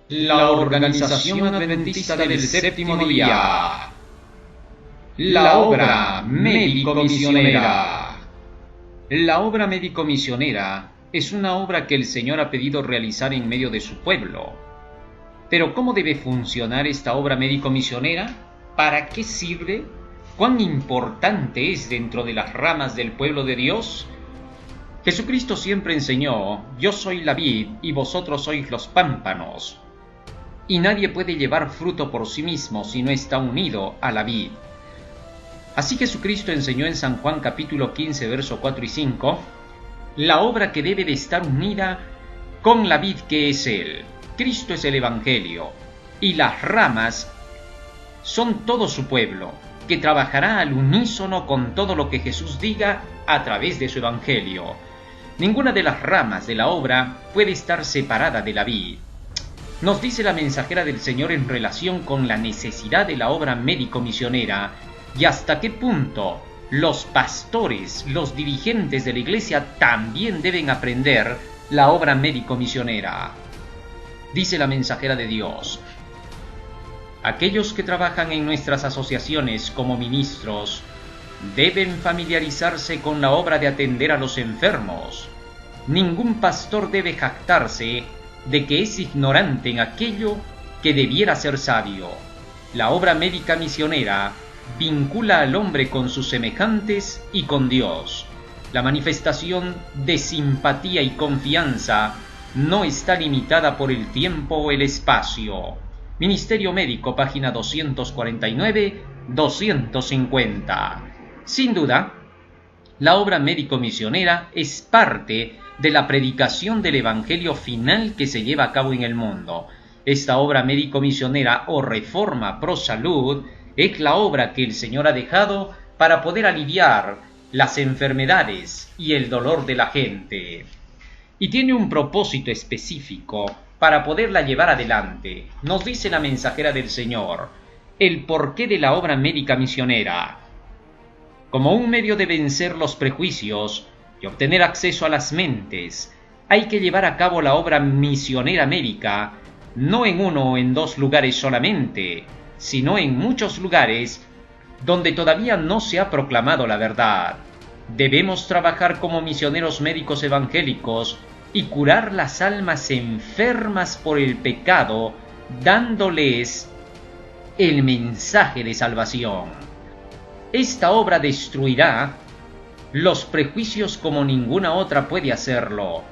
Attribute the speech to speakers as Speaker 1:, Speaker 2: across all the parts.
Speaker 1: La Organización Adventista del Séptimo Día. La obra médico-misionera. La obra médico-misionera es una obra que el Señor ha pedido realizar en medio de su pueblo. Pero ¿cómo debe funcionar esta obra médico-misionera? ¿Para qué sirve? ¿Cuán importante es dentro de las ramas del pueblo de Dios? Jesucristo siempre enseñó: yo soy la vid y vosotros sois los pámpanos. Y nadie puede llevar fruto por sí mismo si no está unido a la vid. Así Jesucristo enseñó en San Juan capítulo 15, verso 4 y 5, la obra que debe de estar unida con la vid que es Él. Cristo es el Evangelio, y las ramas son todo su pueblo, que trabajará al unísono con todo lo que Jesús diga a través de su Evangelio. Ninguna de las ramas de la obra puede estar separada de la vid. Nos dice la mensajera del Señor en relación con la necesidad de la obra médico-misionera y hasta qué punto los pastores, los dirigentes de la Iglesia también deben aprender la obra médico-misionera. Dice la mensajera de Dios: aquellos que trabajan en nuestras asociaciones como ministros deben familiarizarse con la obra de atender a los enfermos. Ningún pastor debe jactarse de que es ignorante en aquello que debiera ser sabio. La obra médica misionera vincula al hombre con sus semejantes y con Dios. La manifestación de simpatía y confianza no está limitada por el tiempo o el espacio. Ministerio Médico, página 249-250. Sin duda, la obra médico-misionera es parte de la predicación del Evangelio final que se lleva a cabo en el mundo. Esta obra médico-misionera o reforma pro salud es la obra que el Señor ha dejado para poder aliviar las enfermedades y el dolor de la gente. Y tiene un propósito específico para poderla llevar adelante. Nos dice la mensajera del Señor el porqué de la obra médica misionera. Como un medio de vencer los prejuicios y obtener acceso a las mentes, hay que llevar a cabo la obra misionera médica, no en uno o en dos lugares solamente, sino en muchos lugares donde todavía no se ha proclamado la verdad. Debemos trabajar como misioneros médicos evangélicos y curar las almas enfermas por el pecado, dándoles el mensaje de salvación. Esta obra destruirá los prejuicios como ninguna otra puede hacerlo.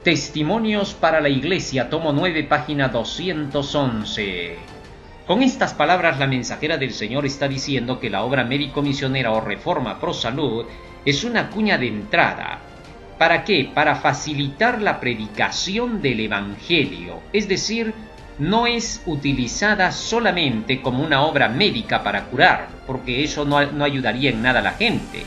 Speaker 1: Testimonios para la Iglesia, tomo 9, página 211. Con estas palabras la mensajera del Señor está diciendo que la obra médico-misionera o reforma pro salud es una cuña de entrada. ¿Para qué? Para facilitar la predicación del Evangelio, es decir, no es utilizada solamente como una obra médica para curar, porque eso no ayudaría en nada a la gente.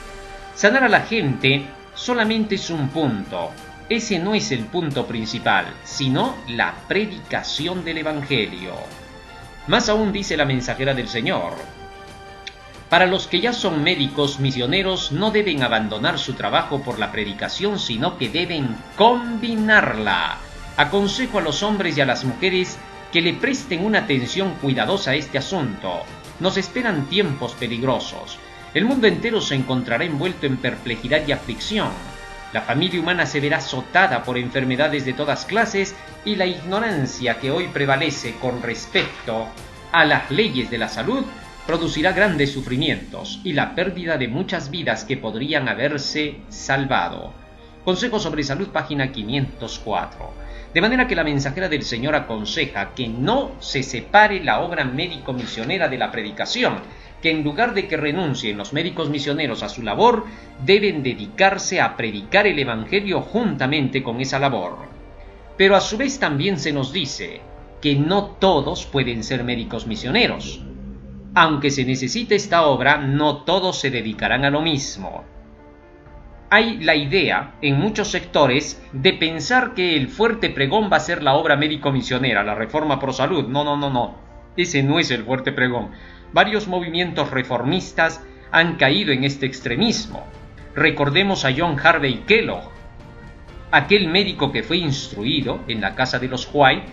Speaker 1: Sanar a la gente solamente es un punto. Ese no es el punto principal, sino la predicación del Evangelio. Más aún dice la mensajera del Señor: para los que ya son médicos misioneros no deben abandonar su trabajo por la predicación, sino que deben combinarla. Aconsejo a los hombres y a las mujeres que le presten una atención cuidadosa a este asunto. Nos esperan tiempos peligrosos. El mundo entero se encontrará envuelto en perplejidad y aflicción. La familia humana se verá azotada por enfermedades de todas clases y la ignorancia que hoy prevalece con respecto a las leyes de la salud producirá grandes sufrimientos y la pérdida de muchas vidas que podrían haberse salvado. Consejo sobre Salud, página 504. De manera que la mensajera del Señor aconseja que no se separe la obra médico-misionera de la predicación, que en lugar de que renuncien los médicos misioneros a su labor, deben dedicarse a predicar el Evangelio juntamente con esa labor. Pero a su vez también se nos dice que no todos pueden ser médicos misioneros. Aunque se necesite esta obra, no todos se dedicarán a lo mismo. Hay la idea, en muchos sectores, de pensar que el fuerte pregón va a ser la obra médico-misionera, la reforma pro salud. No. Ese no es el fuerte pregón. Varios movimientos reformistas han caído en este extremismo. Recordemos a John Harvey Kellogg, aquel médico que fue instruido en la casa de los White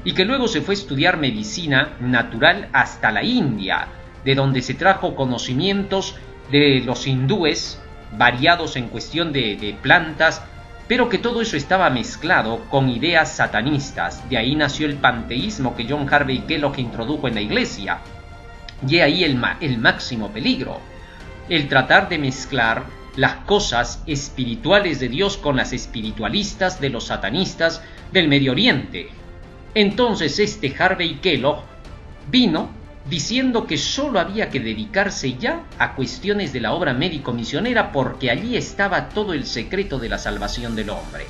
Speaker 1: y que luego se fue a estudiar medicina natural hasta la India, de donde se trajo conocimientos de los hindúes, variados en cuestión de plantas, pero que todo eso estaba mezclado con ideas satanistas. De ahí nació el panteísmo que John Harvey Kellogg introdujo en la iglesia. Y ahí el máximo peligro, el tratar de mezclar las cosas espirituales de Dios con las espiritualistas de los satanistas del Medio Oriente. Entonces este Harvey Kellogg vino diciendo que solo había que dedicarse ya a cuestiones de la obra médico-misionera, porque allí estaba todo el secreto de la salvación del hombre.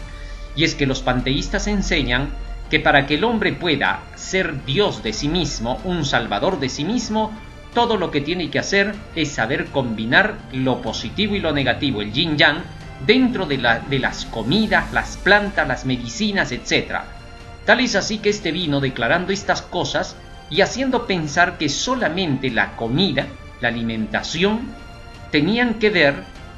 Speaker 1: Y es que los panteístas enseñan que para que el hombre pueda ser Dios de sí mismo, un salvador de sí mismo, todo lo que tiene que hacer es saber combinar lo positivo y lo negativo, el yin-yang, dentro de las comidas, las plantas, las medicinas, etc. Tal es así que este vino declarando estas cosas y haciendo pensar que solamente la comida, la alimentación, tenían que ver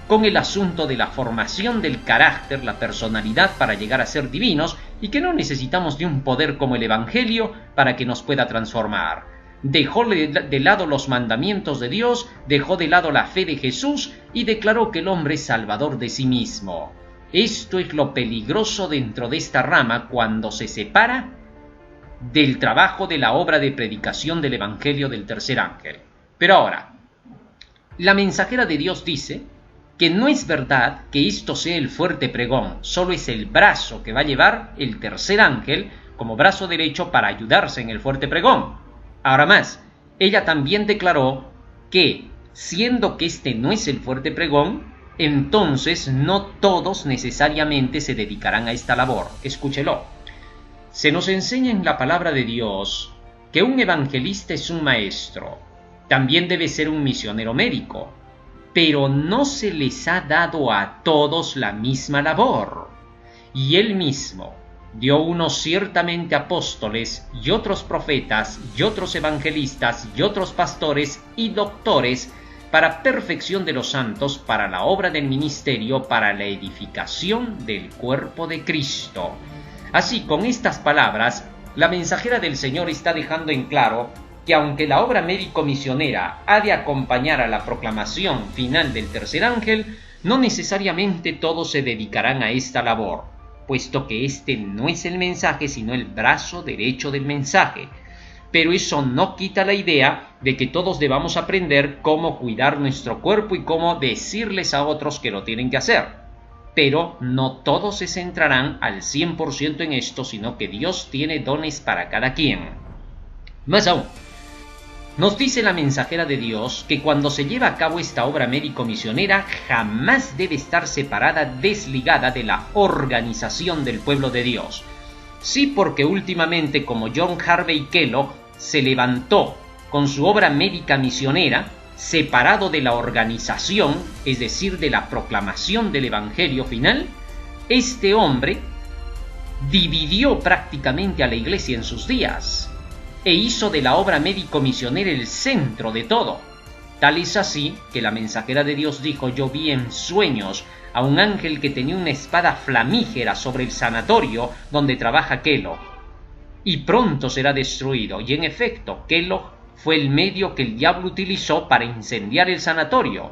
Speaker 1: con el asunto de la formación del carácter, la personalidad para llegar a ser divinos, y que no necesitamos de un poder como el Evangelio para que nos pueda transformar. Dejó de lado los mandamientos de Dios, dejó de lado la fe de Jesús y declaró que el hombre es salvador de sí mismo. Esto es lo peligroso dentro de esta rama cuando se separa del trabajo de la obra de predicación del Evangelio del tercer ángel. Pero ahora, la mensajera de Dios dice que no es verdad que esto sea el fuerte pregón, solo es el brazo que va a llevar el tercer ángel como brazo derecho para ayudarse en el fuerte pregón. Ahora más, ella también declaró que, siendo que este no es el fuerte pregón, entonces no todos necesariamente se dedicarán a esta labor. Escúchelo. Se nos enseña en la palabra de Dios que un evangelista es un maestro, también debe ser un misionero médico, pero no se les ha dado a todos la misma labor. Y él mismo dio unos ciertamente apóstoles y otros profetas y otros evangelistas y otros pastores y doctores para perfección de los santos, para la obra del ministerio, para la edificación del cuerpo de Cristo. Así, con estas palabras, la mensajera del Señor está dejando en claro que aunque la obra médico-misionera ha de acompañar a la proclamación final del tercer ángel, no necesariamente todos se dedicarán a esta labor, puesto que este no es el mensaje, sino el brazo derecho del mensaje. Pero eso no quita la idea de que todos debamos aprender cómo cuidar nuestro cuerpo y cómo decirles a otros que lo tienen que hacer. Pero no todos se centrarán al 100% en esto, sino que Dios tiene dones para cada quien. Más aún, nos dice la mensajera de Dios que cuando se lleva a cabo esta obra médico-misionera jamás debe estar separada, desligada de la organización del pueblo de Dios. Sí, porque últimamente, como John Harvey Kellogg se levantó con su obra médica misionera, separado de la organización, es decir, de la proclamación del Evangelio final, este hombre dividió prácticamente a la iglesia en sus días e hizo de la obra médico-misionera el centro de todo. Tal es así que la mensajera de Dios dijo: yo vi en sueños a un ángel que tenía una espada flamígera sobre el sanatorio donde trabaja Kellogg, y pronto será destruido. Y en efecto, Kellogg fue el medio que el diablo utilizó para incendiar el sanatorio.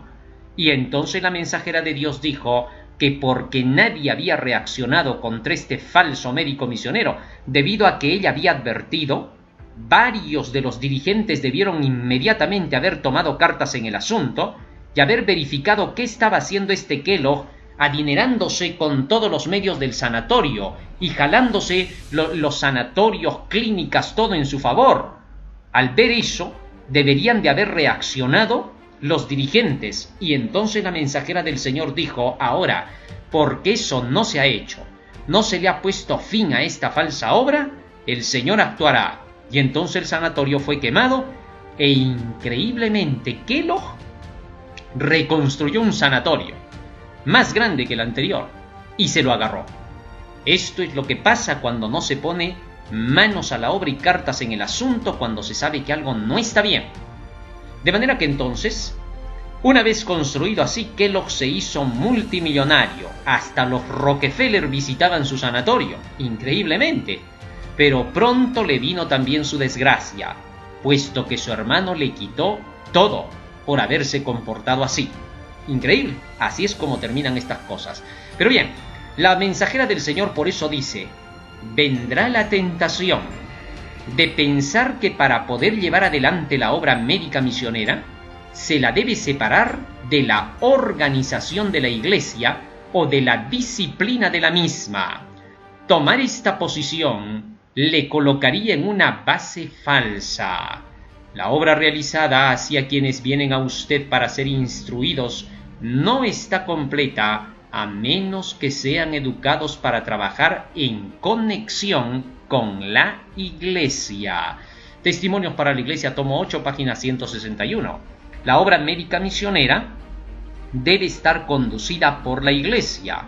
Speaker 1: Y entonces la mensajera de Dios dijo que porque nadie había reaccionado contra este falso médico misionero, debido a que ella había advertido, varios de los dirigentes debieron inmediatamente haber tomado cartas en el asunto y haber verificado qué estaba haciendo este Kellogg, adinerándose con todos los medios del sanatorio y jalándose los sanatorios, clínicas, todo en su favor. Al ver eso, deberían de haber reaccionado los dirigentes, y entonces la mensajera del Señor dijo: ahora, porque eso no se ha hecho, no se le ha puesto fin a esta falsa obra, el Señor actuará. Y entonces el sanatorio fue quemado, e increíblemente Kellogg reconstruyó un sanatorio más grande que el anterior y se lo agarró. Esto es lo que pasa cuando no se pone manos a la obra y cartas en el asunto, cuando se sabe que algo no está bien. De manera que entonces, una vez construido así, Kellogg se hizo multimillonario. Hasta los Rockefeller visitaban su sanatorio, increíblemente. pero pronto le vino también su desgracia, puesto que su hermano le quitó todo por haberse comportado así. Increíble, así es como terminan estas cosas. Pero bien, la mensajera del Señor por eso dice: vendrá la tentación de pensar que para poder llevar adelante la obra médica misionera, se la debe separar de la organización de la Iglesia o de la disciplina de la misma. Tomar esta posición le colocaría en una base falsa. La obra realizada hacia quienes vienen a usted para ser instruidos no está completa a menos que sean educados para trabajar en conexión con la Iglesia. Testimonios para la Iglesia, tomo 8, página 161. La obra médica misionera debe estar conducida por la Iglesia.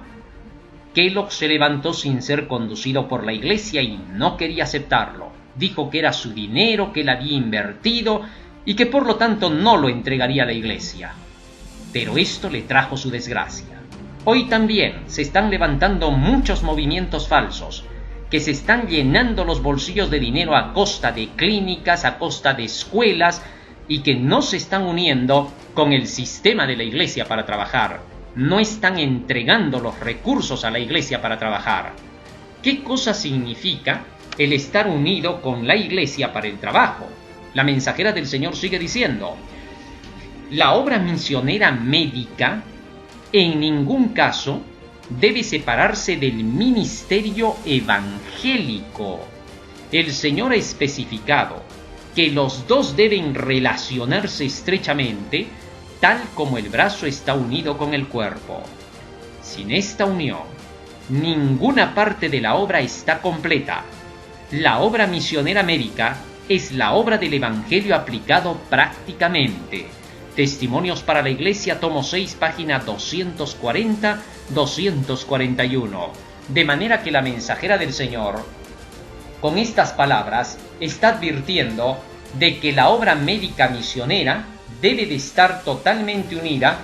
Speaker 1: Kellogg se levantó sin ser conducido por la Iglesia y no quería aceptarlo. Dijo que era su dinero, que él había invertido y que por lo tanto no lo entregaría a la Iglesia. Pero esto le trajo su desgracia. Hoy también se están levantando muchos movimientos falsos que se están llenando los bolsillos de dinero a costa de clínicas, a costa de escuelas, y que no se están uniendo con el sistema de la Iglesia para trabajar. No están entregando los recursos a la Iglesia para trabajar. ¿Qué cosa significa el estar unido con la Iglesia para el trabajo? La mensajera del Señor sigue diciendo: la obra misionera médica en ningún caso debe separarse del ministerio evangélico. El Señor ha especificado que los dos deben relacionarse estrechamente, tal como el brazo está unido con el cuerpo. Sin esta unión, ninguna parte de la obra está completa. La obra misionera médica es la obra del Evangelio aplicado prácticamente. Testimonios para la Iglesia, tomo 6, página 240-241. De manera que la mensajera del Señor, con estas palabras, está advirtiendo de que la obra médica misionera debe de estar totalmente unida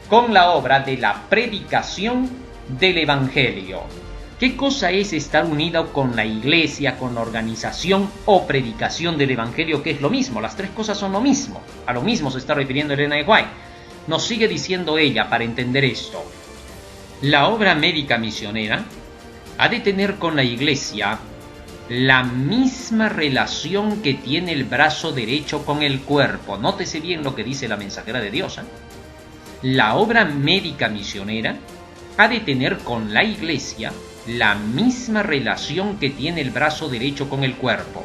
Speaker 1: con la obra de la predicación del Evangelio. ¿Qué cosa es estar unido con la Iglesia, con la organización o predicación del Evangelio? Que es lo mismo, las tres cosas son lo mismo. A lo mismo se está refiriendo Elena de White. Nos sigue diciendo ella para entender esto: la obra médica misionera ha de tener con la Iglesia la misma relación que tiene el brazo derecho con el cuerpo. Nótese bien lo que dice la mensajera de Dios, ¿eh? La obra médica misionera ha de tener con la Iglesia la misma relación que tiene el brazo derecho con el cuerpo.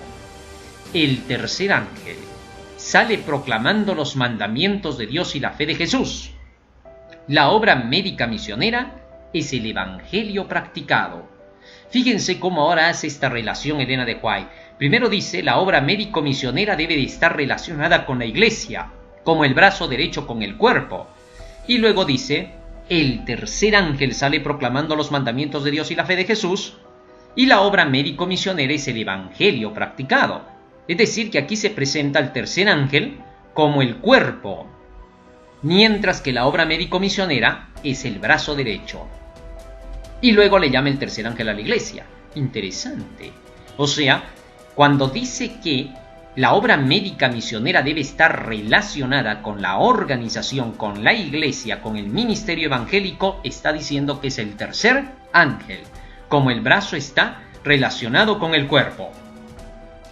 Speaker 1: El tercer ángel sale proclamando los mandamientos de Dios y la fe de Jesús. La obra médica misionera es el Evangelio practicado. Fíjense cómo ahora hace esta relación Elena de White. Primero dice: la obra médico-misionera debe de estar relacionada con la Iglesia, como el brazo derecho con el cuerpo. Y luego dice: el tercer ángel sale proclamando los mandamientos de Dios y la fe de Jesús, y la obra médico-misionera es el Evangelio practicado. Es decir, que aquí se presenta el tercer ángel como el cuerpo, mientras que la obra médico-misionera es el brazo derecho. Y luego le llama el tercer ángel a la Iglesia. Interesante. O sea, cuando dice que la obra médica misionera debe estar relacionada con la organización, con la Iglesia, con el ministerio evangélico, está diciendo que es el tercer ángel, como el brazo está relacionado con el cuerpo.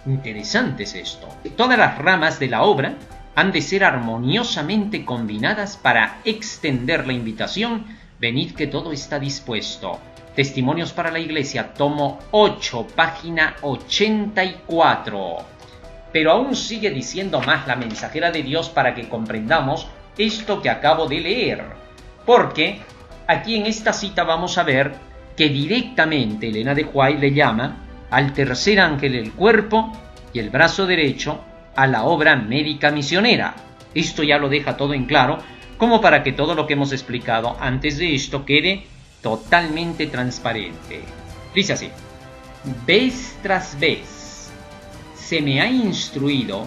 Speaker 1: Interesante es esto. Todas las ramas de la obra han de ser armoniosamente combinadas para extender la invitación: venid que todo está dispuesto. Testimonios para la Iglesia, tomo 8, página 84. Pero aún sigue diciendo más la mensajera de Dios para que comprendamos esto que acabo de leer. Porque aquí en esta cita vamos a ver que directamente Elena de White le llama al tercer ángel el cuerpo y el brazo derecho a la obra médica misionera. Esto ya lo deja todo en claro, como para que todo lo que hemos explicado antes de esto quede totalmente transparente. Dice así: vez tras vez se me ha instruido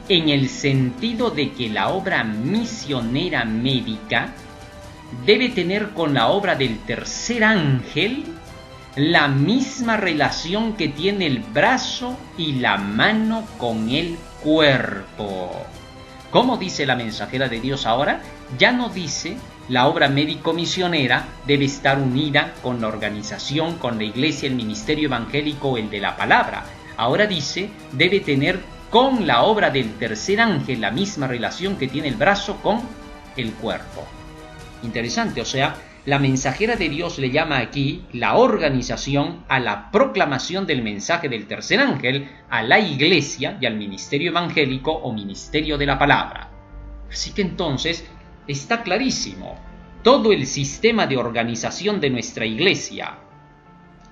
Speaker 1: en el sentido de que la obra misionera médica debe tener con la obra del tercer ángel la misma relación que tiene el brazo y la mano con el cuerpo. ¿Cómo dice la mensajera de Dios ahora? Ya no dice la obra médico-misionera debe estar unida con la organización, con la iglesia, el ministerio evangélico o el de la palabra. Ahora dice, debe tener con la obra del tercer ángel la misma relación que tiene el brazo con el cuerpo. Interesante, o sea, la mensajera de Dios le llama aquí la organización a la proclamación del mensaje del tercer ángel a la iglesia y al ministerio evangélico o ministerio de la palabra. Así que entonces está clarísimo, todo el sistema de organización de nuestra iglesia,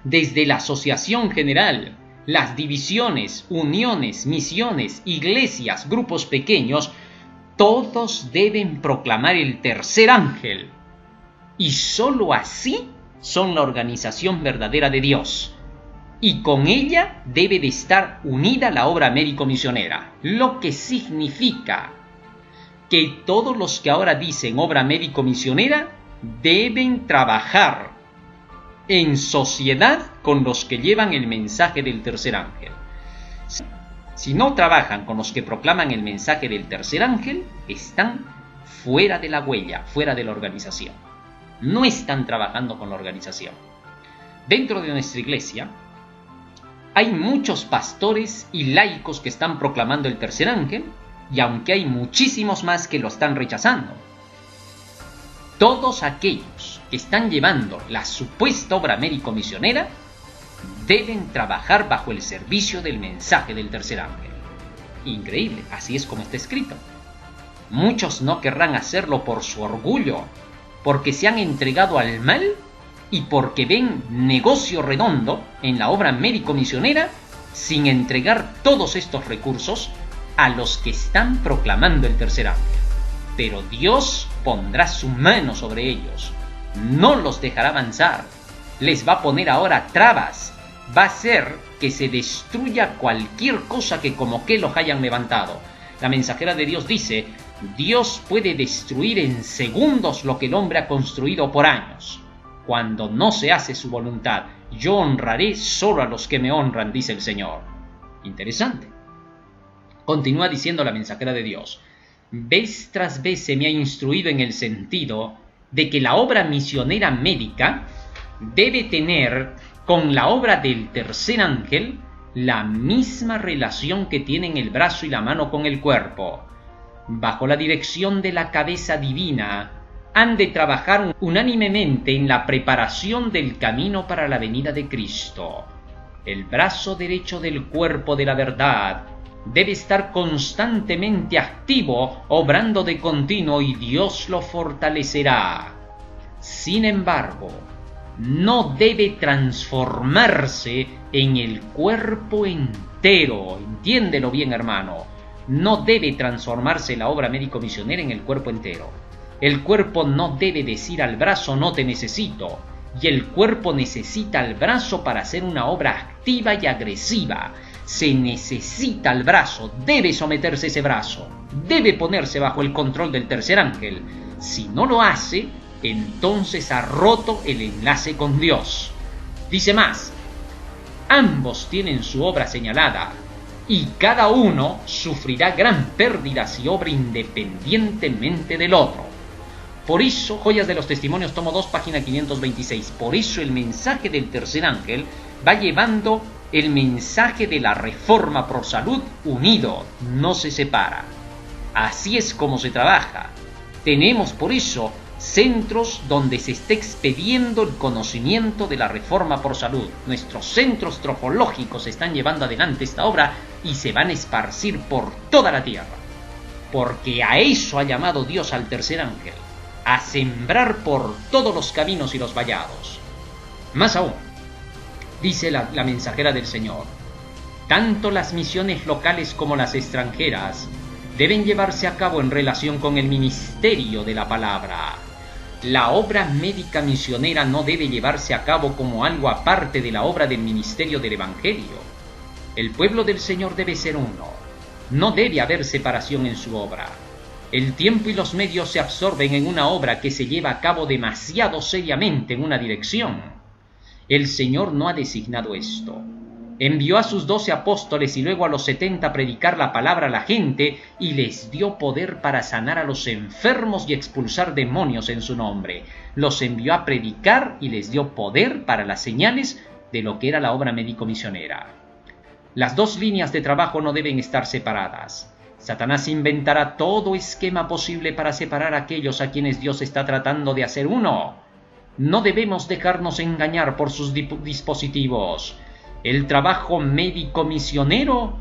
Speaker 1: desde la asociación general, las divisiones, uniones, misiones, iglesias, grupos pequeños, todos deben proclamar el tercer ángel. Y sólo así son la organización verdadera de Dios. Y con ella debe de estar unida la obra médico-misionera. Lo que significa que todos los que ahora dicen obra médico-misionera deben trabajar en sociedad con los que llevan el mensaje del tercer ángel. Si no trabajan con los que proclaman el mensaje del tercer ángel, están fuera de la huella, fuera de la organización. No están trabajando con la organización. Dentro de nuestra iglesia hay muchos pastores y laicos que están proclamando el tercer ángel, y aunque hay muchísimos más que lo están rechazando. Todos aquellos que están llevando la supuesta obra médico-misionera deben trabajar bajo el servicio del mensaje del tercer ángel. Increíble, así es como está escrito. Muchos no querrán hacerlo por su orgullo, porque se han entregado al mal y porque ven negocio redondo en la obra médico-misionera sin entregar todos estos recursos a los que están proclamando el tercer ángel. Pero Dios pondrá su mano sobre ellos, no los dejará avanzar, les va a poner ahora trabas, va a hacer que se destruya cualquier cosa que como que los hayan levantado. La mensajera de Dios dice, Dios puede destruir en segundos lo que el hombre ha construido por años. Cuando no se hace su voluntad, yo honraré solo a los que me honran, dice el Señor. Interesante. Continúa diciendo la mensajera de Dios, vez tras vez se me ha instruido en el sentido de que la obra misionera médica debe tener con la obra del tercer ángel la misma relación que tienen el brazo y la mano con el cuerpo. Bajo la dirección de la cabeza divina, han de trabajar unánimemente en la preparación del camino para la venida de Cristo. El brazo derecho del cuerpo de la verdad debe estar constantemente activo, obrando de continuo, y Dios lo fortalecerá. Sin embargo, no debe transformarse en el cuerpo entero. Entiéndelo bien, hermano. No debe transformarse la obra médico-misionera en el cuerpo entero. El cuerpo no debe decir al brazo no te necesito, y el cuerpo necesita al brazo para hacer una obra activa y agresiva. Se necesita el brazo, debe someterse ese brazo, debe ponerse bajo el control del tercer ángel. Si no lo hace, entonces ha roto el enlace con Dios. Dice más, ambos tienen su obra señalada, y cada uno sufrirá gran pérdida si obra independientemente del otro. Por eso, Joyas de los Testimonios, tomo 2, página 526, por eso el mensaje del tercer ángel va llevando el mensaje de la reforma por salud unido, no se separa. Así es como se trabaja. Tenemos por eso centros donde se está expediendo el conocimiento de la reforma por salud. Nuestros centros trofológicos están llevando adelante esta obra y se van a esparcir por toda la tierra. Porque a eso ha llamado Dios al tercer ángel, a sembrar por todos los caminos y los vallados. Más aún, dice la mensajera del Señor, tanto las misiones locales como las extranjeras deben llevarse a cabo en relación con el ministerio de la palabra. La obra médica misionera no debe llevarse a cabo como algo aparte de la obra del ministerio del Evangelio. El pueblo del Señor debe ser uno. No debe haber separación en su obra. El tiempo y los medios se absorben en una obra que se lleva a cabo demasiado seriamente en una dirección. El Señor no ha designado esto. Envió a sus 12 apóstoles y luego a los 70 a predicar la palabra a la gente y les dio poder para sanar a los enfermos y expulsar demonios en su nombre. Los envió a predicar y les dio poder para las señales de lo que era la obra médico-misionera. Las dos líneas de trabajo no deben estar separadas. Satanás inventará todo esquema posible para separar a aquellos a quienes Dios está tratando de hacer uno. No debemos dejarnos engañar por sus dispositivos. El trabajo médico-misionero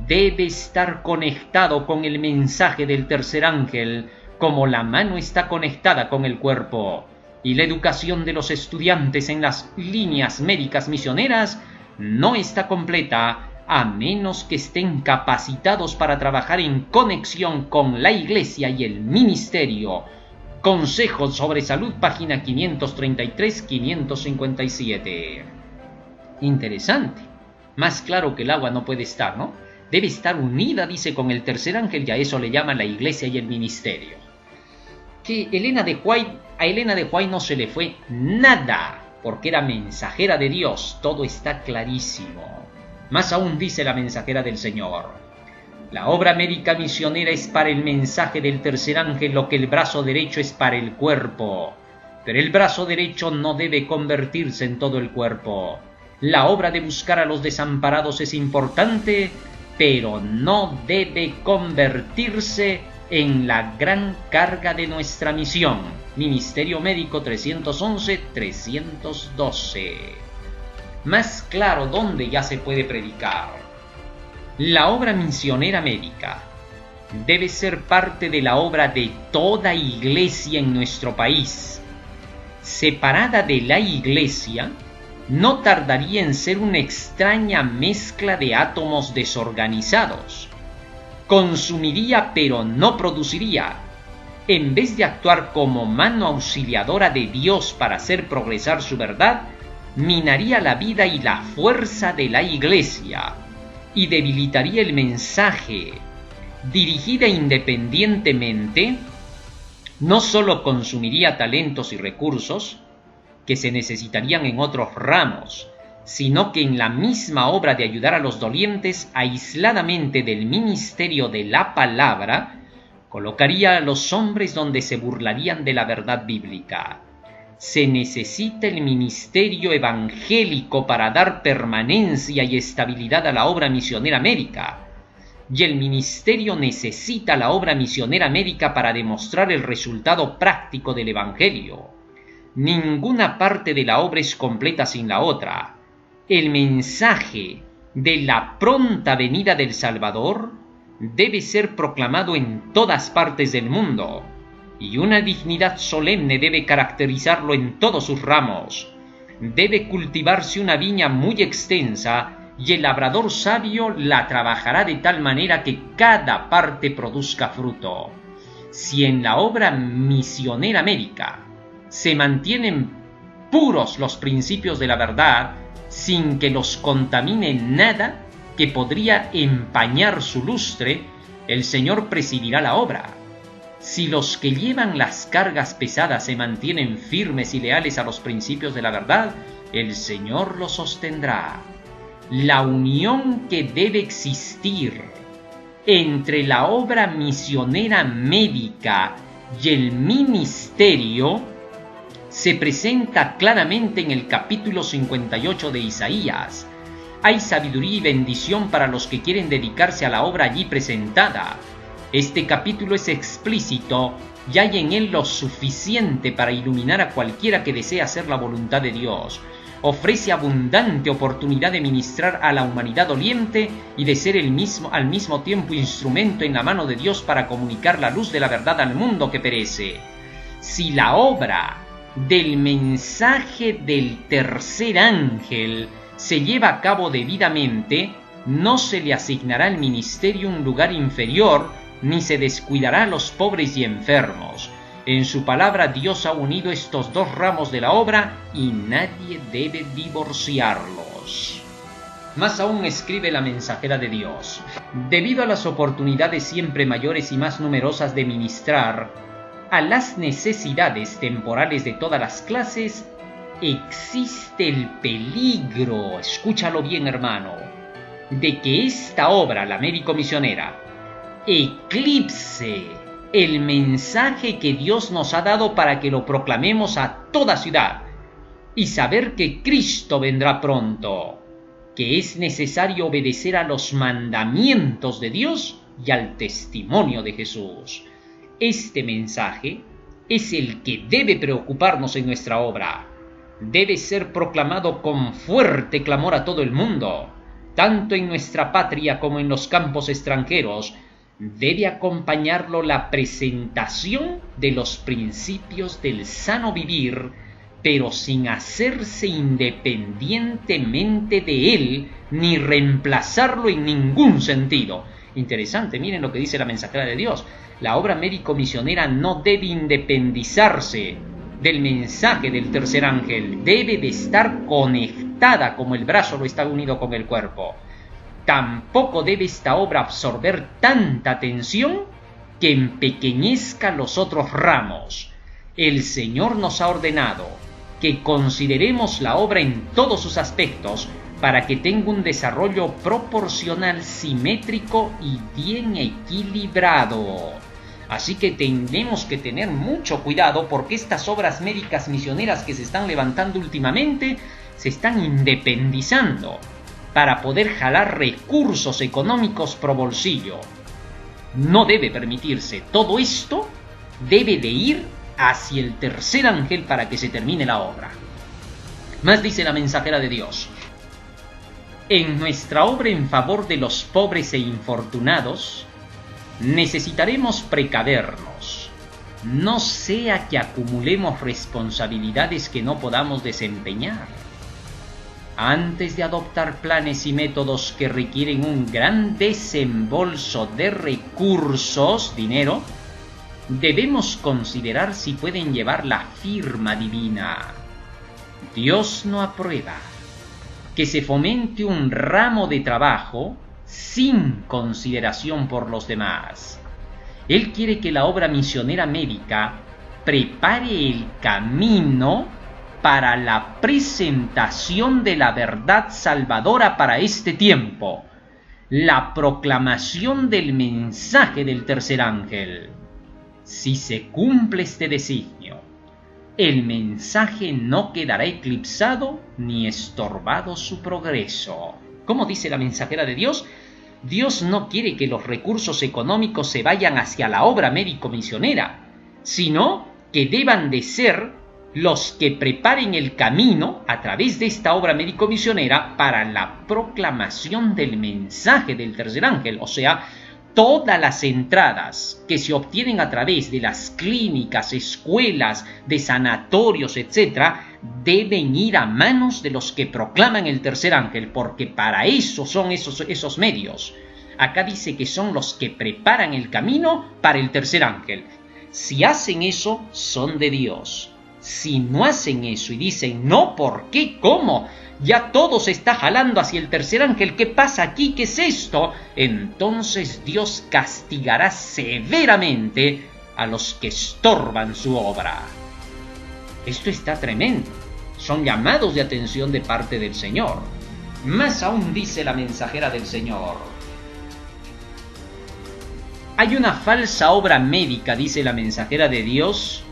Speaker 1: debe estar conectado con el mensaje del tercer ángel, como la mano está conectada con el cuerpo. Y la educación de los estudiantes en las líneas médicas misioneras no está completa a menos que estén capacitados para trabajar en conexión con la Iglesia y el ministerio. Consejos sobre salud, página 533-557. Interesante. Más claro que el agua no puede estar, ¿no? Debe estar unida, dice, con el tercer ángel, y a eso le llaman la Iglesia y el ministerio. Que a Elena de White no se le fue nada, porque era mensajera de Dios. Todo está clarísimo. Más aún dice la mensajera del Señor: la obra médica misionera es para el mensaje del tercer ángel lo que el brazo derecho es para el cuerpo. Pero el brazo derecho no debe convertirse en todo el cuerpo. La obra de buscar a los desamparados es importante, pero no debe convertirse en la gran carga de nuestra misión. Ministerio Médico 311-312. Más claro dónde ya se puede predicar. La obra misionera médica debe ser parte de la obra de toda iglesia en nuestro país. Separada de la iglesia, no tardaría en ser una extraña mezcla de átomos desorganizados. Consumiría pero no produciría. En vez de actuar como mano auxiliadora de Dios para hacer progresar su verdad, minaría la vida y la fuerza de la iglesia y debilitaría el mensaje. Dirigida independientemente, no solo consumiría talentos y recursos que se necesitarían en otros ramos, sino que en la misma obra de ayudar a los dolientes aisladamente del ministerio de la palabra, colocaría a los hombres donde se burlarían de la verdad bíblica. Se necesita el ministerio evangélico para dar permanencia y estabilidad a la obra misionera médica. Y el ministerio necesita la obra misionera médica para demostrar el resultado práctico del evangelio. Ninguna parte de la obra es completa sin la otra. El mensaje de la pronta venida del Salvador debe ser proclamado en todas partes del mundo, y una dignidad solemne debe caracterizarlo en todos sus ramos. Debe cultivarse una viña muy extensa, y el labrador sabio la trabajará de tal manera que cada parte produzca fruto. Si en la obra misionera médica se mantienen puros los principios de la verdad, sin que los contamine nada que podría empañar su lustre, el Señor presidirá la obra. Si los que llevan las cargas pesadas se mantienen firmes y leales a los principios de la verdad, el Señor los sostendrá. La unión que debe existir entre la obra misionera médica y el ministerio se presenta claramente en el capítulo 58 de Isaías. Hay sabiduría y bendición para los que quieren dedicarse a la obra allí presentada. Este capítulo es explícito y hay en él lo suficiente para iluminar a cualquiera que desee hacer la voluntad de Dios. Ofrece abundante oportunidad de ministrar a la humanidad doliente y de ser al mismo tiempo instrumento en la mano de Dios para comunicar la luz de la verdad al mundo que perece. Si la obra del mensaje del tercer ángel se lleva a cabo debidamente, no se le asignará al ministerio un lugar inferior, ni se descuidará a los pobres y enfermos. En su palabra Dios ha unido estos dos ramos de la obra y nadie debe divorciarlos. Más aún escribe la mensajera de Dios: debido a las oportunidades siempre mayores y más numerosas de ministrar a las necesidades temporales de todas las clases, existe el peligro, escúchalo bien hermano, de que esta obra, la médico misionera, eclipse el mensaje que Dios nos ha dado para que lo proclamemos a toda ciudad y saber que Cristo vendrá pronto, que es necesario obedecer a los mandamientos de Dios y al testimonio de Jesús. Este mensaje es el que debe preocuparnos en nuestra obra. Debe ser proclamado con fuerte clamor a todo el mundo, tanto en nuestra patria como en los campos extranjeros. Debe acompañarlo la presentación de los principios del sano vivir, pero sin hacerse independientemente de él, ni reemplazarlo en ningún sentido. Interesante, miren lo que dice la mensajera de Dios. La obra médico-misionera no debe independizarse del mensaje del tercer ángel. Debe de estar conectada como el brazo lo está unido con el cuerpo. Tampoco debe esta obra absorber tanta atención que empequeñezca los otros ramos. El Señor nos ha ordenado que consideremos la obra en todos sus aspectos para que tenga un desarrollo proporcional, simétrico y bien equilibrado. Así que tenemos que tener mucho cuidado porque estas obras médicas misioneras que se están levantando últimamente se están independizando para poder jalar recursos económicos pro bolsillo. No debe permitirse. Todo esto debe de ir hacia el tercer ángel para que se termine la obra. Más dice la mensajera de Dios: en nuestra obra en favor de los pobres e infortunados, necesitaremos precavernos, no sea que acumulemos responsabilidades que no podamos desempeñar. Antes de adoptar planes y métodos que requieren un gran desembolso de recursos, dinero, debemos considerar si pueden llevar la firma divina. Dios no aprueba que se fomente un ramo de trabajo sin consideración por los demás. Él quiere que la obra misionera médica prepare el camino para la presentación de la verdad salvadora para este tiempo, la proclamación del mensaje del tercer ángel. Si se cumple este designio, el mensaje no quedará eclipsado ni estorbado su progreso. ¿Cómo dice la mensajera de Dios? Dios no quiere que los recursos económicos se vayan hacia la obra médico-misionera, sino que deban de ser los que preparen el camino a través de esta obra médico-misionera para la proclamación del mensaje del tercer ángel. O sea, todas las entradas que se obtienen a través de las clínicas, escuelas, de sanatorios, etc., deben ir a manos de los que proclaman el tercer ángel, porque para eso son esos medios. Acá dice que son los que preparan el camino para el tercer ángel. Si hacen eso, son de Dios. Si no hacen eso y dicen, no, ¿por qué? ¿Cómo? Ya todo se está jalando hacia el tercer ángel. ¿Qué pasa aquí? ¿Qué es esto? Entonces Dios castigará severamente a los que estorban su obra. Esto está tremendo. Son llamados de atención de parte del Señor. Más aún dice la mensajera del Señor: hay una falsa obra médica, dice la mensajera de Dios,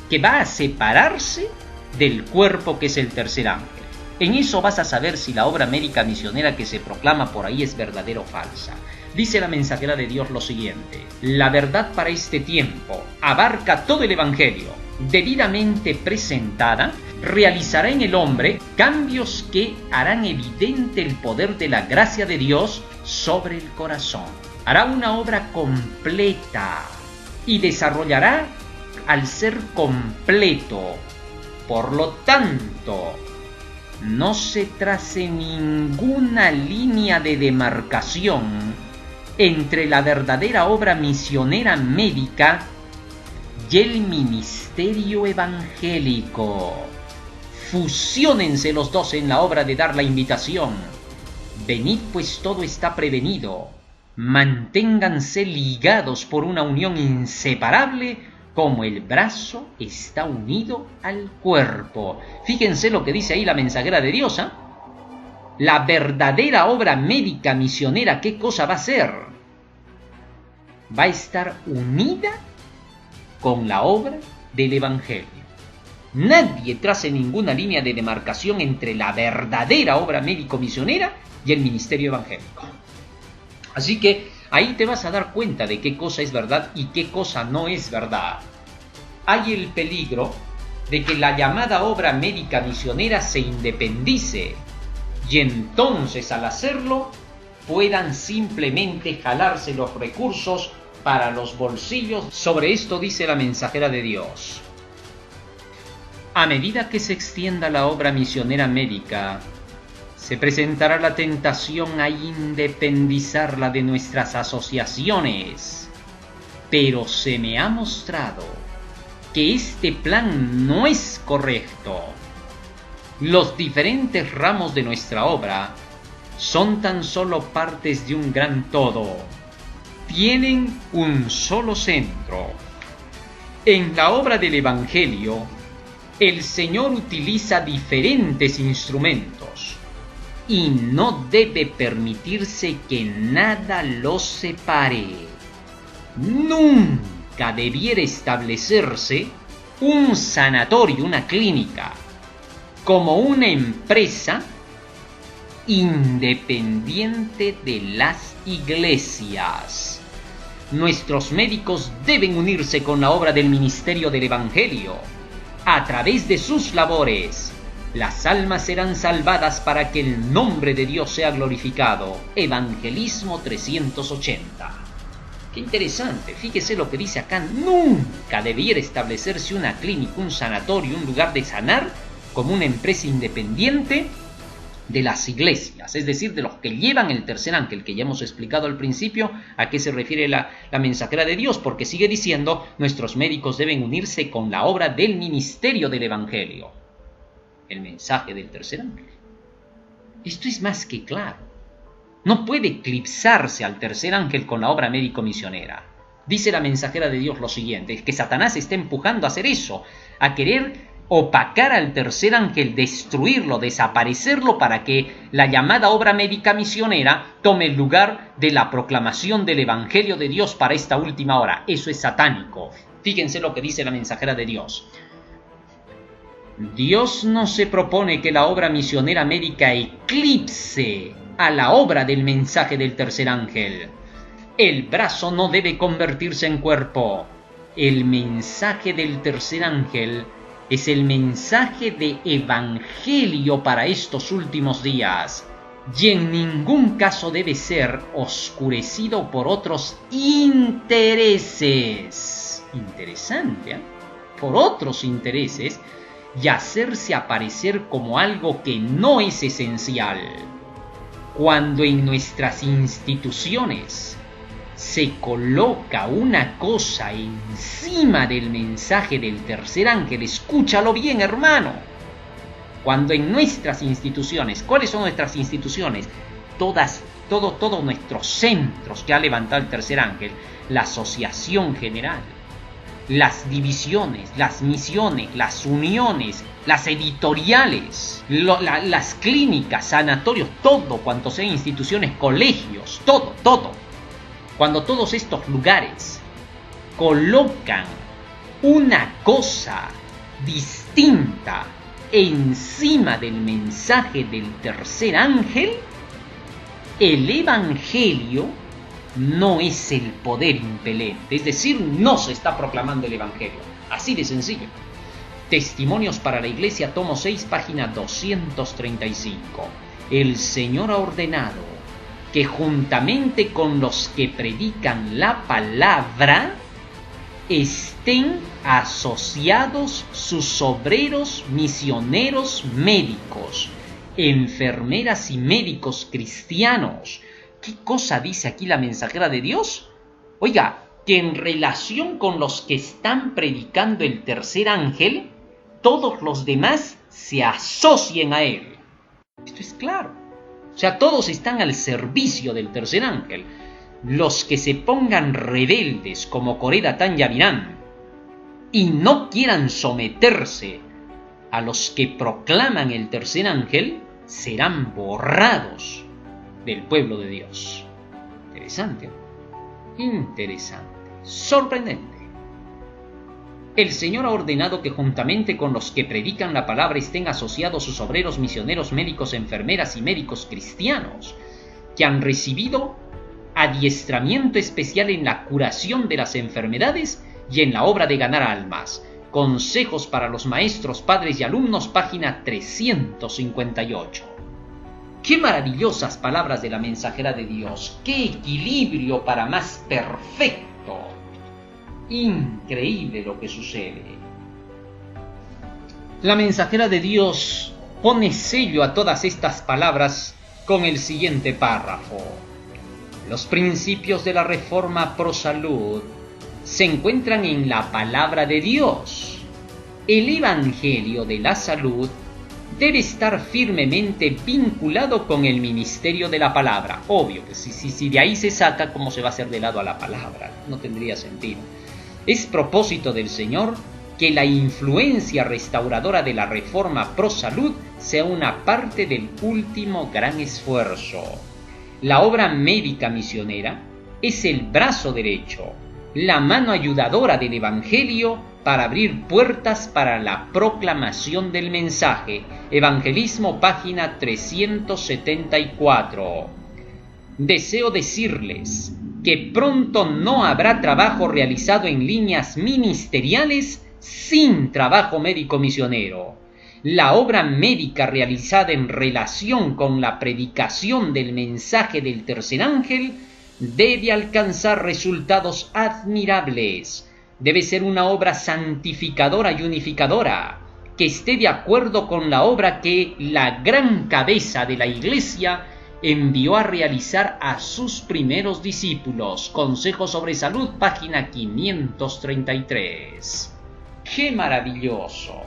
Speaker 1: que va a separarse del cuerpo que es el tercer ángel. En eso vas a saber si la obra médica misionera que se proclama por ahí es verdadera o falsa. Dice la mensajera de Dios lo siguiente: la verdad para este tiempo abarca todo el Evangelio. Debidamente presentada, realizará en el hombre cambios que harán evidente el poder de la gracia de Dios sobre el corazón. Hará una obra completa y desarrollará al ser completo. Por lo tanto, no se trace ninguna línea de demarcación entre la verdadera obra misionera médica y el ministerio evangélico. Fusiónense los dos en la obra de dar la invitación. Venid, pues todo está prevenido. Manténganse ligados por una unión inseparable como el brazo está unido al cuerpo. Fíjense lo que dice ahí la mensajera de Dios, ¿eh? La verdadera obra médica misionera, ¿qué cosa va a ser? Va a estar unida con la obra del Evangelio. Nadie trace ninguna línea de demarcación entre la verdadera obra médico-misionera y el ministerio evangélico. Así que ahí te vas a dar cuenta de qué cosa es verdad y qué cosa no es verdad. Hay el peligro de que la llamada obra médica misionera se independice y entonces al hacerlo puedan simplemente jalarse los recursos para los bolsillos. Sobre esto dice la mensajera de Dios: a medida que se extienda la obra misionera médica, se presentará la tentación a independizarla de nuestras asociaciones, pero se me ha mostrado que este plan no es correcto. Los diferentes ramos de nuestra obra son tan solo partes de un gran todo. Tienen un solo centro. En la obra del Evangelio, el Señor utiliza diferentes instrumentos y no debe permitirse que nada los separe. Nunca debiera establecerse un sanatorio, una clínica, como una empresa independiente de las iglesias. Nuestros médicos deben unirse con la obra del ministerio del Evangelio. A través de sus labores, las almas serán salvadas para que el nombre de Dios sea glorificado. Evangelismo 380. Qué interesante, fíjese lo que dice acá. Nunca debiera establecerse una clínica, un sanatorio, un lugar de sanar como una empresa independiente de las iglesias, es decir, de los que llevan el tercer ángel, que ya hemos explicado al principio a qué se refiere la mensajera de Dios, porque sigue diciendo: nuestros médicos deben unirse con la obra del ministerio del Evangelio, el mensaje del tercer ángel. Esto es más que claro. No puede eclipsarse al tercer ángel con la obra médico-misionera. Dice la mensajera de Dios lo siguiente: es que Satanás está empujando a hacer eso, a querer opacar al tercer ángel, destruirlo, desaparecerlo, para que la llamada obra médica misionera tome el lugar de la proclamación del Evangelio de Dios para esta última hora. Eso es satánico. Fíjense lo que dice la mensajera de Dios. Dios no se propone que la obra misionera médica eclipse a la obra del mensaje del tercer ángel. El brazo no debe convertirse en cuerpo. El mensaje del tercer ángel es el mensaje de evangelio para estos últimos días, y en ningún caso debe ser oscurecido por otros intereses. Interesante, ¿eh? Por otros intereses, y hacerse aparecer como algo que no es esencial. Cuando en nuestras instituciones se coloca una cosa encima del mensaje del tercer ángel, escúchalo bien, hermano. Cuando en nuestras instituciones, ¿cuáles son nuestras instituciones? Todos nuestros centros que ha levantado el tercer ángel, la asociación general, las divisiones, las misiones, las uniones, las editoriales, las clínicas, sanatorios, todo cuanto sea instituciones, colegios, todo. Cuando todos estos lugares colocan una cosa distinta encima del mensaje del tercer ángel, el Evangelio no es el poder impelente, es decir, no se está proclamando el Evangelio. Así de sencillo. Testimonios para la Iglesia, tomo 6, página 235. El Señor ha ordenado que juntamente con los que predican la palabra estén asociados sus obreros, misioneros, médicos, enfermeras y médicos cristianos. ¿Qué cosa dice aquí la mensajera de Dios? Oiga, que en relación con los que están predicando el tercer ángel, todos los demás se asocien a él. Esto es claro. O sea, todos están al servicio del tercer ángel. Los que se pongan rebeldes como Coré, Datán y Abirán, y no quieran someterse a los que proclaman el tercer ángel, serán borrados del pueblo de Dios. Interesante, sorprendente. El Señor ha ordenado que juntamente con los que predican la palabra estén asociados sus obreros, misioneros, médicos, enfermeras y médicos cristianos, que han recibido adiestramiento especial en la curación de las enfermedades y en la obra de ganar almas. Consejos para los maestros, padres y alumnos, página 358. ¡Qué maravillosas palabras de la mensajera de Dios! ¡Qué equilibrio para más perfecto! Increíble lo que sucede. La mensajera de Dios pone sello a todas estas palabras con el siguiente párrafo. Los principios de la reforma pro salud se encuentran en la palabra de Dios. El evangelio de la salud debe estar firmemente vinculado con el ministerio de la palabra. Obvio que si de ahí se saca, ¿cómo se va a hacer de lado a la palabra? No tendría sentido. Es propósito del Señor que la influencia restauradora de la reforma pro salud sea una parte del último gran esfuerzo. La obra médica misionera es el brazo derecho, la mano ayudadora del Evangelio para abrir puertas para la proclamación del mensaje. Evangelismo, página 374. Deseo decirles que pronto no habrá trabajo realizado en líneas ministeriales sin trabajo médico misionero. La obra médica realizada en relación con la predicación del mensaje del tercer ángel debe alcanzar resultados admirables. Debe ser una obra santificadora y unificadora, que esté de acuerdo con la obra que la gran cabeza de la Iglesia envió a realizar a sus primeros discípulos. Consejo sobre salud, página 533. ¡Qué maravilloso!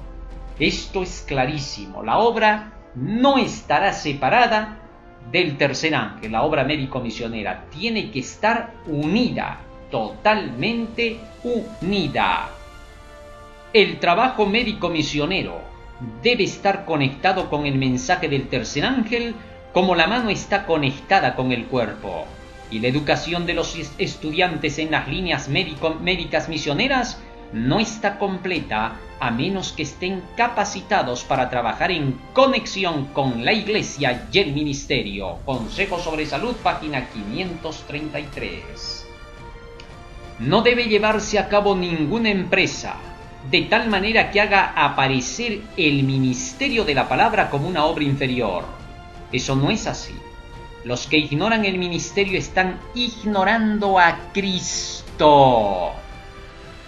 Speaker 1: Esto es clarísimo. La obra no estará separada del tercer ángel. La obra médico-misionera tiene que estar unida, totalmente unida. El trabajo médico-misionero debe estar conectado con el mensaje del tercer ángel, como la mano está conectada con el cuerpo. Y la educación de los estudiantes en las líneas médicas misioneras no está completa a menos que estén capacitados para trabajar en conexión con la Iglesia y el ministerio. Consejo sobre salud, página 533. No debe llevarse a cabo ninguna empresa de tal manera que haga aparecer el ministerio de la palabra como una obra inferior. Eso no es así. Los que ignoran el ministerio están ignorando a Cristo.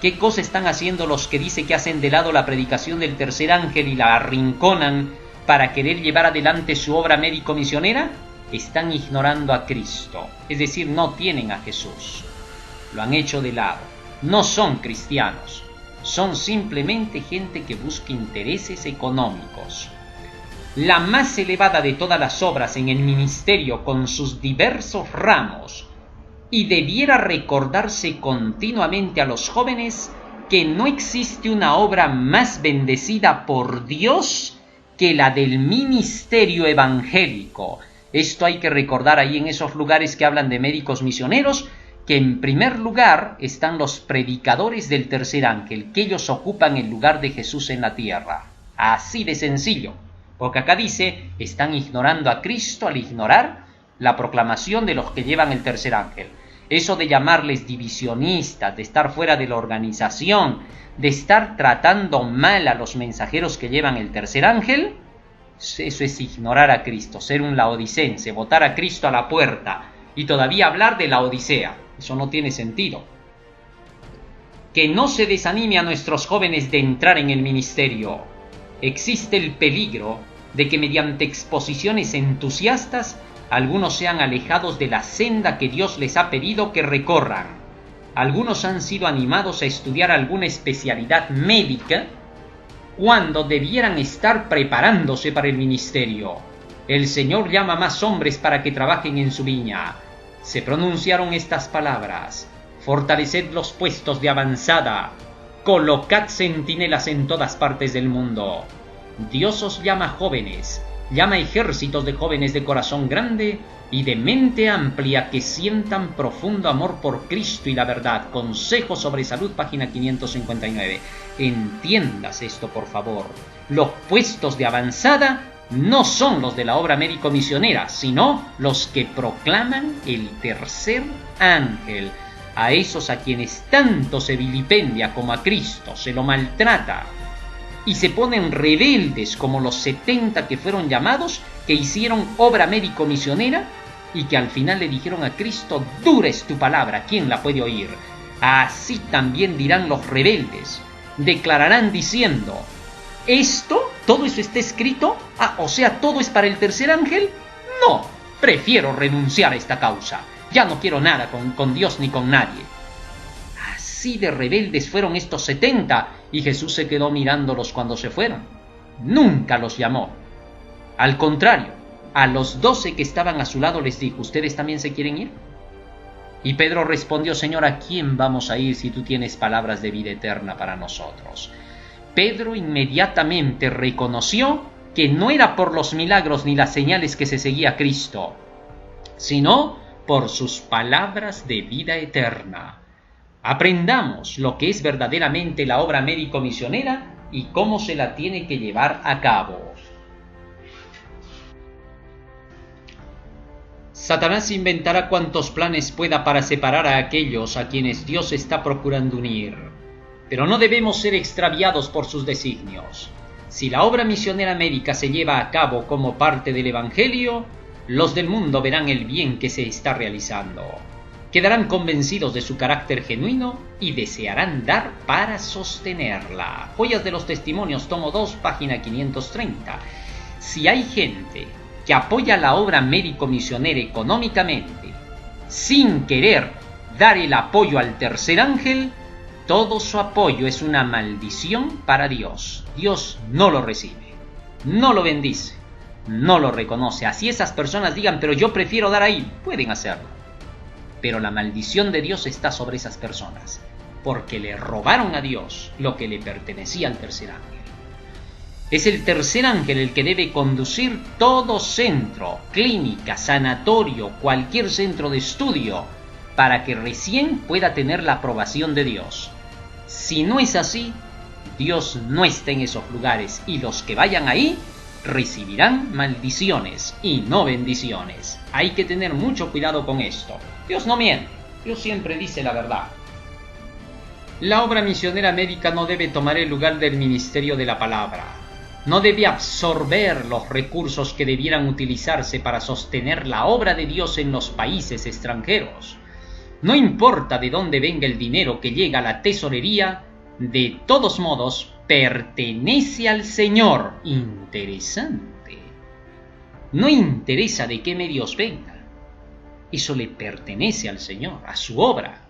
Speaker 1: ¿Qué cosa están haciendo los que dicen que hacen de lado la predicación del tercer ángel y la arrinconan para querer llevar adelante su obra médico-misionera? Están ignorando a Cristo, es decir, no tienen a Jesús. Lo han hecho de lado. No son cristianos, son simplemente gente que busca intereses económicos. La más elevada de todas las obras en el ministerio con sus diversos ramos, y debiera recordarse continuamente a los jóvenes que no existe una obra más bendecida por Dios que la del ministerio evangélico. Esto hay que recordar ahí en esos lugares que hablan de médicos misioneros, que en primer lugar están los predicadores del tercer ángel, que ellos ocupan el lugar de Jesús en la tierra. Así de sencillo, porque acá dice, están ignorando a Cristo al ignorar la proclamación de los que llevan el tercer ángel. Eso de llamarles divisionistas, de estar fuera de la organización, de estar tratando mal a los mensajeros que llevan el tercer ángel, eso es ignorar a Cristo, ser un laodicense, botar a Cristo a la puerta y todavía hablar de la Odisea. Eso no tiene sentido. Que no se desanime a nuestros jóvenes de entrar en el ministerio. Existe el peligro de que mediante exposiciones entusiastas algunos sean alejados de la senda que Dios les ha pedido que recorran. Algunos han sido animados a estudiar alguna especialidad médica cuando debieran estar preparándose para el ministerio. El Señor llama más hombres para que trabajen en su viña. Se pronunciaron estas palabras: fortaleced los puestos de avanzada, colocad centinelas en todas partes del mundo. Dios os llama jóvenes, llama ejércitos de jóvenes de corazón grande y de mente amplia que sientan profundo amor por Cristo y la verdad. Consejo sobre Salud, página 559. Entiendas esto, por favor. Los puestos de avanzada no son los de la obra médico-misionera, sino los que proclaman el tercer ángel. A esos a quienes tanto se vilipendia como a Cristo, se lo maltrata y se ponen rebeldes como los 70 que fueron llamados, que hicieron obra médico-misionera y que al final le dijeron a Cristo: dura es tu palabra, ¿quién la puede oír? Así también dirán los rebeldes, declararán diciendo: ¿todo eso está escrito? O sea, ¿todo es para el tercer ángel? No, prefiero renunciar a esta causa. Ya no quiero nada con Dios ni con nadie. Así de rebeldes fueron estos 70 y Jesús se quedó mirándolos cuando se fueron. Nunca los llamó. Al contrario, a los 12 que estaban a su lado les dijo: ¿ustedes también se quieren ir? Y Pedro respondió: Señor, ¿a quién vamos a ir si tú tienes palabras de vida eterna para nosotros? Pedro inmediatamente reconoció que no era por los milagros ni las señales que se seguía a Cristo, sino por sus palabras de vida eterna. Aprendamos lo que es verdaderamente la obra médico-misionera y cómo se la tiene que llevar a cabo. Satanás inventará cuantos planes pueda para separar a aquellos a quienes Dios está procurando unir, pero no debemos ser extraviados por sus designios. Si la obra misionera médica se lleva a cabo como parte del Evangelio, los del mundo verán el bien que se está realizando, quedarán convencidos de su carácter genuino y desearán dar para sostenerla. Joyas de los Testimonios, tomo 2, página 530. Si hay gente que apoya la obra médico-misionera económicamente, sin querer dar el apoyo al tercer ángel, todo su apoyo es una maldición para Dios. Dios no lo recibe, no lo bendice, no lo reconoce. Así esas personas digan: pero yo prefiero dar ahí, pueden hacerlo. Pero la maldición de Dios está sobre esas personas, porque le robaron a Dios lo que le pertenecía al tercer ángel. Es el tercer ángel el que debe conducir todo centro, clínica, sanatorio, cualquier centro de estudio, para que recién pueda tener la aprobación de Dios. Si no es así, Dios no está en esos lugares y los que vayan ahí recibirán maldiciones y no bendiciones. Hay que tener mucho cuidado con esto. Dios no miente, Dios siempre dice la verdad. La obra misionera médica no debe tomar el lugar del ministerio de la palabra. No debe absorber los recursos que debieran utilizarse para sostener la obra de Dios en los países extranjeros. No importa de dónde venga el dinero que llega a la tesorería, de todos modos pertenece al Señor. Interesante. No interesa de qué medios venga. Eso le pertenece al Señor, a su obra.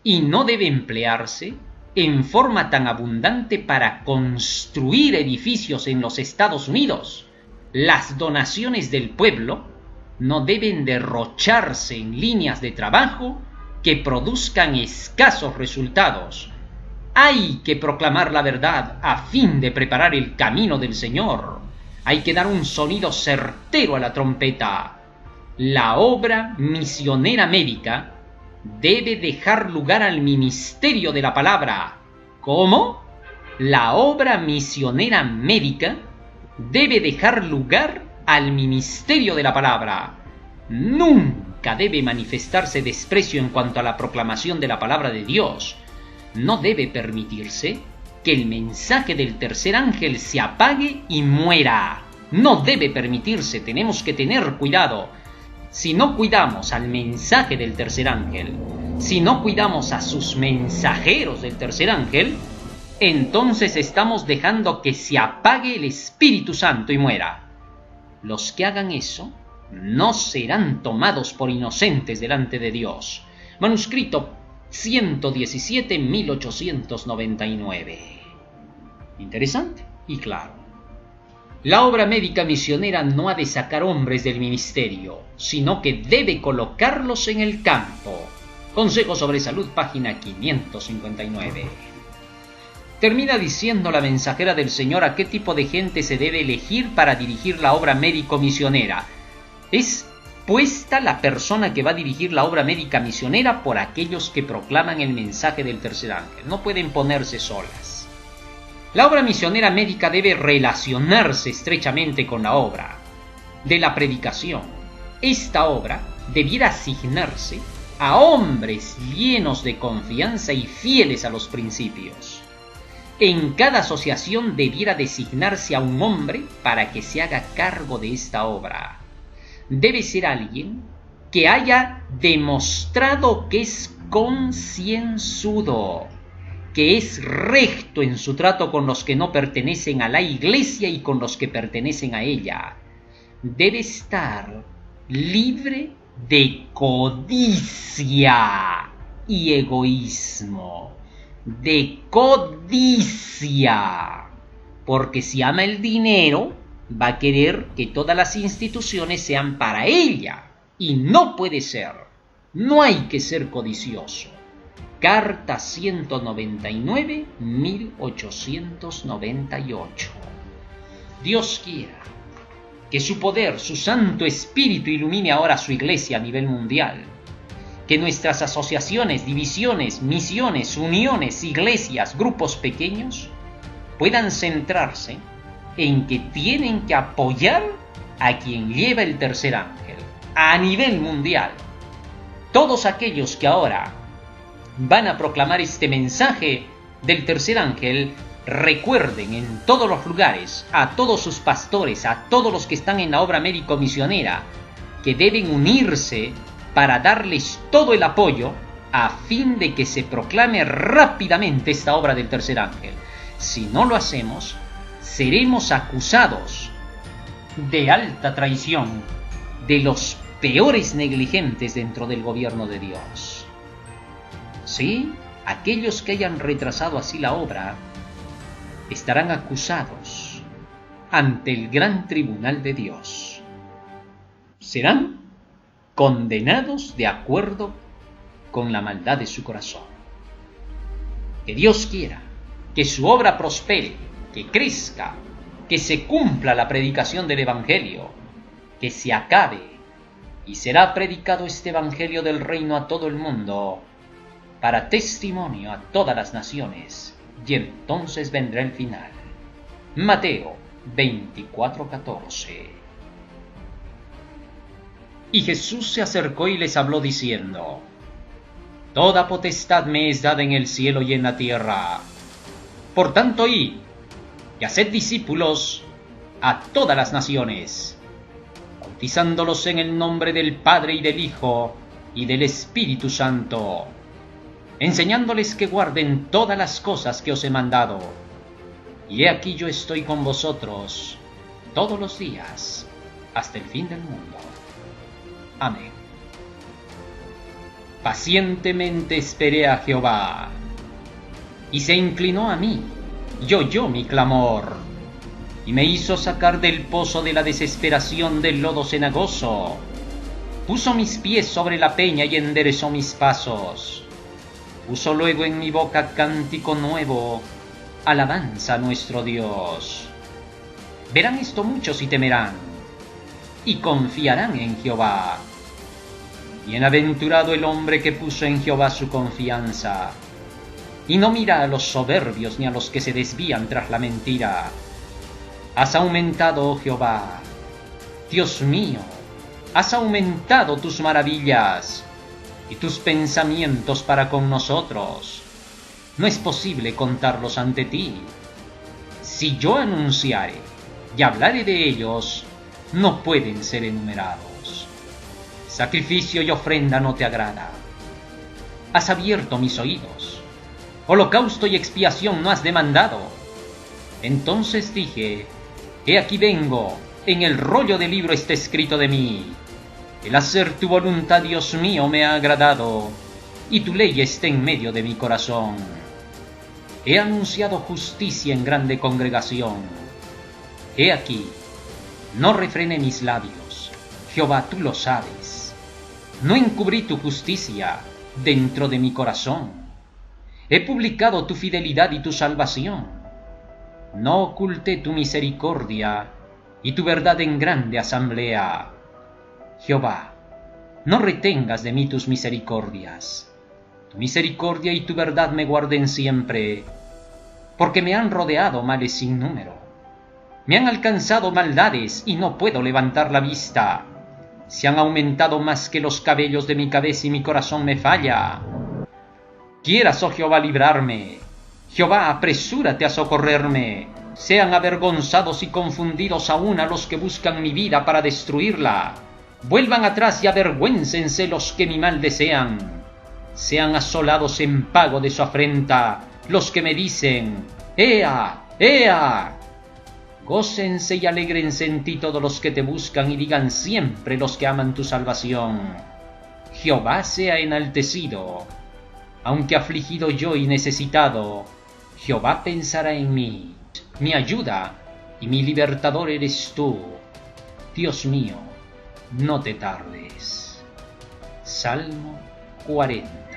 Speaker 1: Y no debe emplearse en forma tan abundante para construir edificios en los Estados Unidos. Las donaciones del pueblo no deben derrocharse en líneas de trabajo que produzcan escasos resultados. Hay que proclamar la verdad a fin de preparar el camino del Señor. Hay que dar un sonido certero a la trompeta. La obra misionera médica debe dejar lugar al ministerio de la palabra. ¿Cómo? La obra misionera médica debe dejar lugar al ministerio de la palabra. Nunca debe manifestarse desprecio en cuanto a la proclamación de la palabra de Dios. No debe permitirse que el mensaje del tercer ángel se apague y muera. No debe permitirse, tenemos que tener cuidado. Si no cuidamos al mensaje del tercer ángel, si no cuidamos a sus mensajeros del tercer ángel, entonces estamos dejando que se apague el Espíritu Santo y muera. Los que hagan eso no serán tomados por inocentes delante de Dios. Manuscrito 117, 1899. Interesante y claro. La obra médica misionera no ha de sacar hombres del ministerio, sino que debe colocarlos en el campo. Consejo sobre Salud, página 559. Termina diciendo la mensajera del Señor a qué tipo de gente se debe elegir para dirigir la obra médico-misionera. Es puesta la persona que va a dirigir la obra médica misionera por aquellos que proclaman el mensaje del tercer ángel. No pueden ponerse solas. La obra misionera médica debe relacionarse estrechamente con la obra de la predicación. Esta obra debiera asignarse a hombres llenos de confianza y fieles a los principios. En cada asociación debiera designarse a un hombre para que se haga cargo de esta obra. Debe ser alguien que haya demostrado que es concienzudo, que es recto en su trato con los que no pertenecen a la iglesia y con los que pertenecen a ella. Debe estar libre de codicia y egoísmo. De codicia. Porque si ama el dinero, va a querer que todas las instituciones sean para ella. Y no puede ser. No hay que ser codicioso. Carta 199, 1898. Dios quiera que su poder, su Santo Espíritu ilumine ahora su iglesia a nivel mundial. Que nuestras asociaciones, divisiones, misiones, uniones, iglesias, grupos pequeños puedan centrarse en que tienen que apoyar a quien lleva el tercer ángel a nivel mundial. Todos aquellos que ahora van a proclamar este mensaje del tercer ángel, recuerden en todos los lugares, a todos sus pastores, a todos los que están en la obra médico-misionera, que deben unirse para darles todo el apoyo a fin de que se proclame rápidamente esta obra del tercer ángel. Si no lo hacemos, seremos acusados de alta traición, de los peores negligentes dentro del gobierno de Dios. Sí, aquellos que hayan retrasado así la obra estarán acusados ante el gran tribunal de Dios. Serán condenados de acuerdo con la maldad de su corazón. Que Dios quiera que su obra prospere, que crezca, que se cumpla la predicación del Evangelio, que se acabe y será predicado este Evangelio del reino a todo el mundo para testimonio a todas las naciones, y entonces vendrá el final. Mateo 24:14. Y Jesús se acercó y les habló diciendo: Toda potestad me es dada en el cielo y en la tierra. Por tanto, id y haced discípulos a todas las naciones, bautizándolos en el nombre del Padre y del Hijo y del Espíritu Santo, enseñándoles que guarden todas las cosas que os he mandado. Y he aquí yo estoy con vosotros todos los días, hasta el fin del mundo. Amén. Pacientemente esperé a Jehová, y se inclinó a mí, y oyó mi clamor, y me hizo sacar del pozo de la desesperación del lodo cenagoso. Puso mis pies sobre la peña y enderezó mis pasos. Puso luego en mi boca cántico nuevo, alabanza a nuestro Dios. Verán esto muchos y temerán, y confiarán en Jehová. Bienaventurado el hombre que puso en Jehová su confianza, y no mira a los soberbios ni a los que se desvían tras la mentira. Has aumentado, oh Jehová, Dios mío, has aumentado tus maravillas y tus pensamientos para con nosotros. No es posible contarlos ante ti. Si yo anunciare y hablare de ellos, no pueden ser enumerados. Sacrificio y ofrenda no te agrada. Has abierto mis oídos. Holocausto y expiación no has demandado. Entonces dije: he aquí vengo, en el rollo del libro está escrito de mí. El hacer tu voluntad, Dios mío, me ha agradado, y tu ley está en medio de mi corazón. He anunciado justicia en grande congregación. He aquí, no refrené mis labios, Jehová, tú lo sabes. No encubrí tu justicia dentro de mi corazón. He publicado tu fidelidad y tu salvación. No oculté tu misericordia y tu verdad en grande asamblea. Jehová, no retengas de mí tus misericordias. Tu misericordia y tu verdad me guarden siempre, porque me han rodeado males sin número. Me han alcanzado maldades y no puedo levantar la vista. Se han aumentado más que los cabellos de mi cabeza y mi corazón me falla. Quieras, oh Jehová, librarme. Jehová, apresúrate a socorrerme. Sean avergonzados y confundidos aún a los que buscan mi vida para destruirla. Vuelvan atrás y avergüéncense los que mi mal desean. Sean asolados en pago de su afrenta los que me dicen: ¡Ea! ¡Ea! Gócense y alégrense en ti todos los que te buscan y digan siempre los que aman tu salvación: Jehová sea enaltecido. Aunque afligido yo y necesitado, Jehová pensará en mí. Mi ayuda y mi libertador eres tú. Dios mío, no te tardes. Salmo 40.